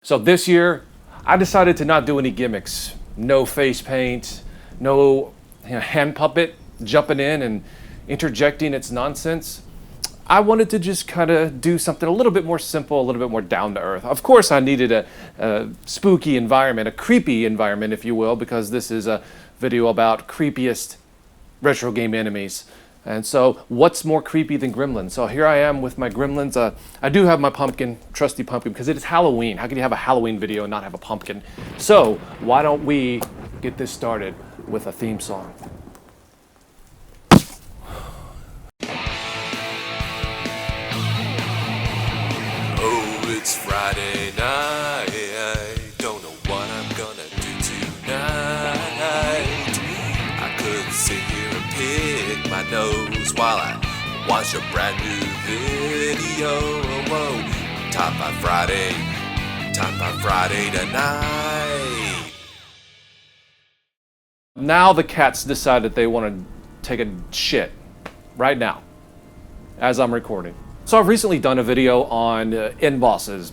So this year, I decided to not do any gimmicks. No face paint, no hand puppet jumping in and interjecting its nonsense. I wanted to just kind of do something a little bit more simple, a little bit more down to earth. Of course, I needed a spooky environment, a creepy environment, if you will, because this is a video about creepiest retro game enemies. And so what's more creepy than gremlins? So here I am with my gremlins. I do have my pumpkin, trusty pumpkin, because it is Halloween. How can you have a Halloween video and not have a pumpkin? So why don't we get this started with a theme song? Oh, it's Friday night. I don't know what I'm gonna do tonight. I could sit here and pick my nose while I watch a brand new video. Whoa, Top 5 Friday tonight. Now the cats decide that they want to take a shit right now as I'm recording. So I've recently done a video on end bosses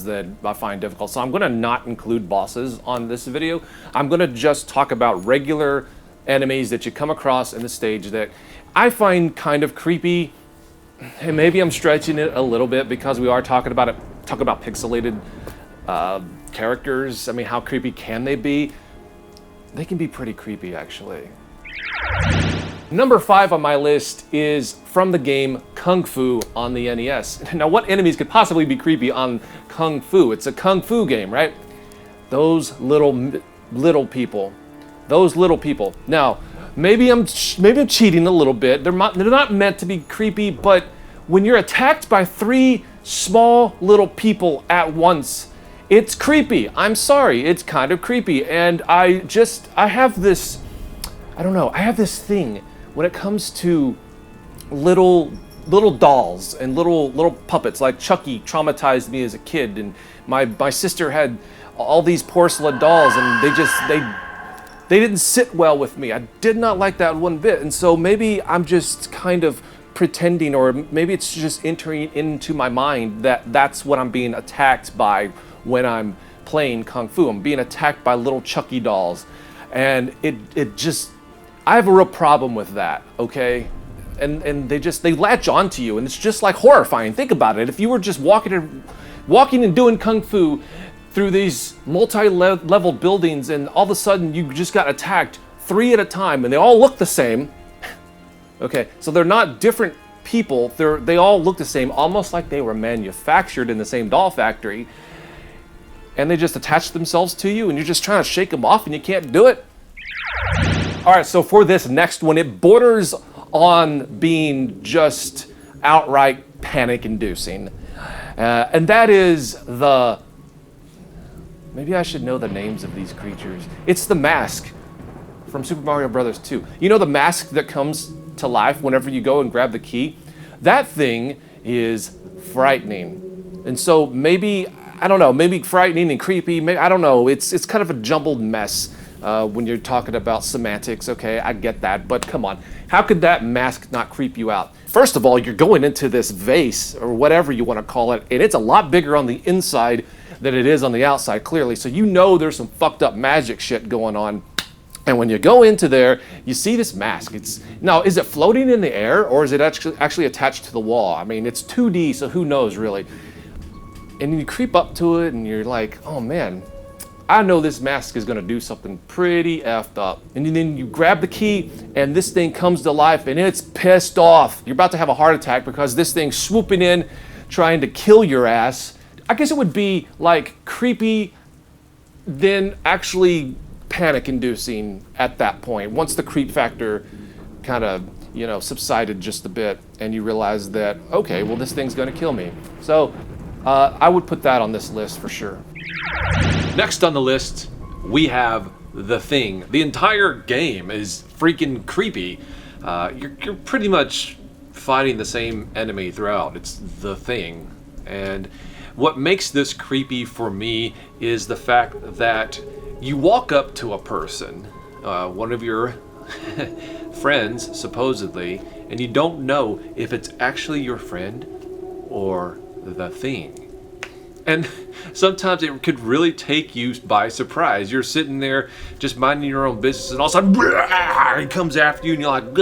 that I find difficult. So I'm going to not include bosses on this video. I'm going to just talk about regular enemies that you come across in the stage that I find kind of creepy. And maybe I'm stretching it a little bit because we are talking about pixelated characters. I mean, how creepy can they be? They can be pretty creepy, actually. Number 5 on my list is from the game Kung Fu on the NES. Now, what enemies could possibly be creepy on Kung Fu? It's a Kung Fu game, right? Those little people. Those little people. Now, maybe I'm cheating a little bit. They're not meant to be creepy, but when you're attacked by 3 small little people at once, it's creepy. I'm sorry, it's kind of creepy. And I have this, I don't know, I have this thing when it comes to little dolls and little puppets. Like Chucky traumatized me as a kid, and my sister had all these porcelain dolls, and they didn't sit well with me. I did not like that one bit. And so maybe I'm just kind of pretending, or maybe it's just entering into my mind that that's what I'm being attacked by when I'm playing Kung Fu. I'm being attacked by little Chucky dolls. And I have a real problem with that, okay? And they latch onto you, and it's just like horrifying. Think about it. If you were just walking and doing Kung Fu through these multi-level buildings, and all of a sudden you just got attacked 3 at a time, and they all look the same. Okay, so they're not different people. They all look the same, almost like they were manufactured in the same doll factory. And they just attach themselves to you, and you're just trying to shake them off, and you can't do it. All right, so for this next one, it borders on being just outright panic-inducing. And that is maybe I should know the names of these creatures. It's the mask from Super Mario Bros. 2. You know the mask that comes to life whenever you go and grab the key? That thing is frightening. And so maybe, I don't know, maybe frightening and creepy, maybe, I don't know. It's kind of a jumbled mess when you're talking about semantics. Okay, I get that, but come on. How could that mask not creep you out? First of all, you're going into this vase, or whatever you want to call it, and it's a lot bigger on the inside than it is on the outside, clearly. So you know there's some fucked up magic shit going on. And when you go into there, you see this mask. Now, is it floating in the air, or is it actually attached to the wall? I mean, it's 2D, so who knows, really? And you creep up to it, and you're like, oh man, I know this mask is gonna do something pretty effed up. And then you grab the key, and this thing comes to life, and it's pissed off. You're about to have a heart attack because this thing's swooping in, trying to kill your ass. I guess it would be like creepy, then actually panic-inducing at that point. Once the creep factor kind of, subsided just a bit, and you realize that, okay, well, this thing's gonna kill me. So I would put that on this list for sure. Next on the list, we have The Thing. The entire game is freaking creepy. You're pretty much fighting the same enemy throughout. It's The Thing. And what makes this creepy for me is the fact that you walk up to a person, one of your friends, supposedly, and you don't know if it's actually your friend or the thing. And sometimes it could really take you by surprise. You're sitting there just minding your own business, and all of a sudden, he comes after you, and you're like,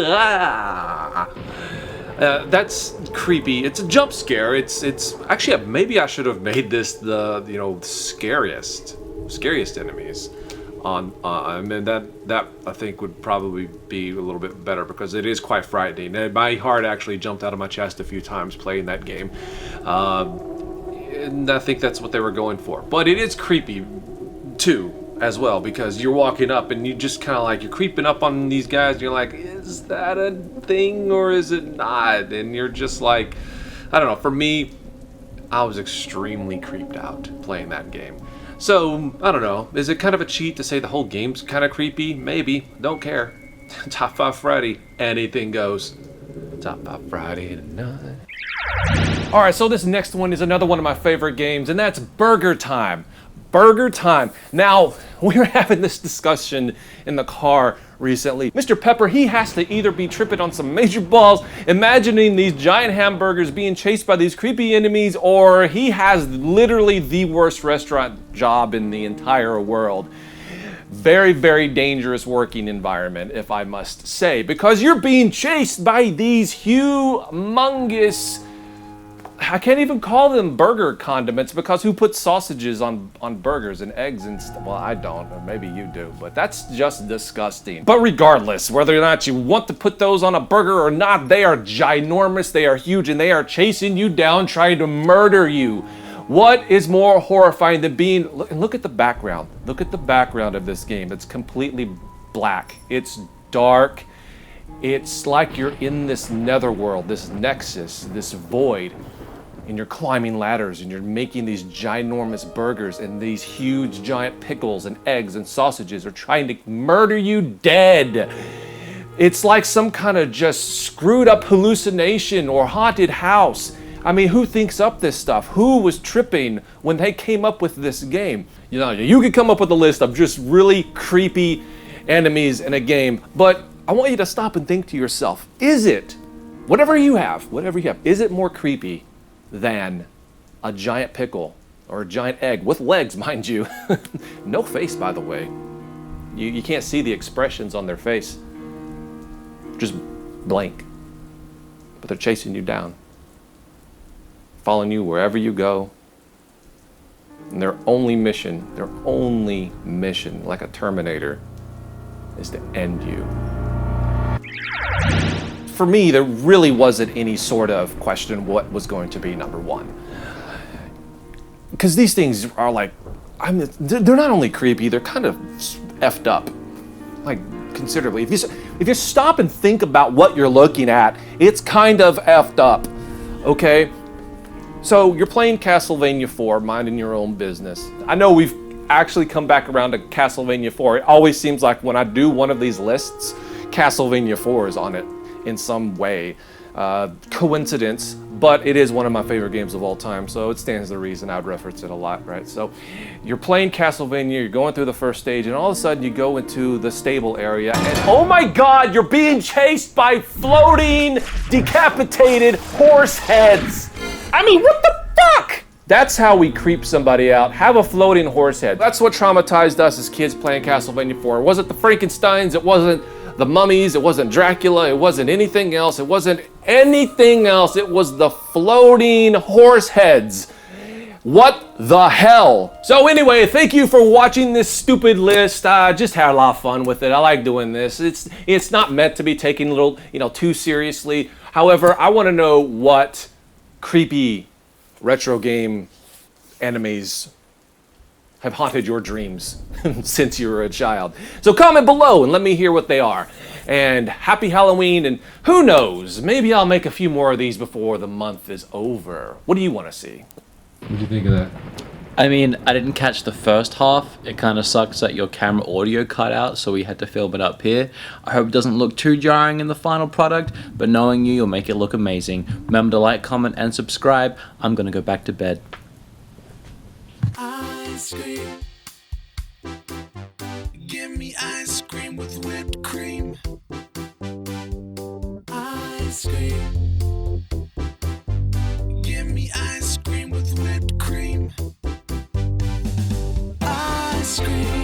that's creepy. It's a jump scare. It's actually, maybe I should have made this the scariest enemies. I mean that I think would probably be a little bit better because it is quite frightening. And my heart actually jumped out of my chest a few times playing that game. And I think that's what they were going for. But it is creepy too, as well, because you're walking up and you just kind of like, you're creeping up on these guys and you're like, is that a thing or is it not? And you're just like, I don't know. For me, I was extremely creeped out playing that game. So, I don't know. Is it kind of a cheat to say the whole game's kind of creepy? Maybe. Don't care. Top 5 Friday. Anything goes. Top 5 Friday tonight. Alright, so this next one is another one of my favorite games, and that's Burger Time. Burger Time. Now, we were having this discussion in the car recently. Mr. Pepper, he has to either be tripping on some major balls, imagining these giant hamburgers being chased by these creepy enemies, or he has literally the worst restaurant job in the entire world. Very, very dangerous working environment, if I must say, because you're being chased by these humongous, I can't even call them burger condiments, because who puts sausages on burgers and eggs and stuff? Well, I don't, or maybe you do, but that's just disgusting. But regardless, whether or not you want to put those on a burger or not, they are ginormous, they are huge, and they are chasing you down, trying to murder you. What is more horrifying than being, look at the background. Look at the background of this game. It's completely black. It's dark. It's like you're in this netherworld, this nexus, this void. And you're climbing ladders and you're making these ginormous burgers, and these huge giant pickles and eggs and sausages are trying to murder you dead. It's like some kind of just screwed up hallucination or haunted house. I mean, who thinks up this stuff? Who was tripping when they came up with this game? You know, you could come up with a list of just really creepy enemies in a game, but I want you to stop and think to yourself, is it, whatever you have, is it more creepy than a giant pickle or a giant egg with legs, mind you? No face, by the way. You can't see the expressions on their face. Just blank. But they're chasing you down, following you wherever you go. And their only mission, like a Terminator, is to end you. For me, there really wasn't any sort of question what was going to be number one. Because these things are like, they're not only creepy, they're kind of effed up, like considerably. If you stop and think about what you're looking at, it's kind of effed up, okay? So you're playing Castlevania 4, minding your own business. I know we've actually come back around to Castlevania 4. It always seems like when I do one of these lists, Castlevania 4 is on it in some way. Coincidence, but it is one of my favorite games of all time, so it stands to reason I'd reference it a lot, right? So you're playing Castlevania, you're going through the first stage, and all of a sudden you go into the stable area, and oh my god, you're being chased by floating, decapitated horse heads! I mean, what the fuck? That's how we creep somebody out. Have a floating horse head. That's what traumatized us as kids playing Castlevania 4. It wasn't the Frankensteins, it wasn't the mummies, it wasn't Dracula, it wasn't anything else, it was the floating horse heads. What the hell? So anyway, thank you for watching this stupid list. I just had a lot of fun with it. I like doing this. It's not meant to be taken a little, too seriously. However, I want to know what creepy retro game enemies have haunted your dreams since you were a child. So comment below and let me hear what they are. And happy Halloween, and who knows, maybe I'll make a few more of these before the month is over. What do you want to see? What do you think of that? I mean, I didn't catch the first half. It kind of sucks that your camera audio cut out, so we had to film it up here. I hope it doesn't look too jarring in the final product, but knowing you'll make it look amazing. Remember to like, comment, and subscribe. I'm gonna go back to bed. Ice cream. Give me ice cream with whipped cream. Ice cream. Give me ice cream with whipped cream. screen.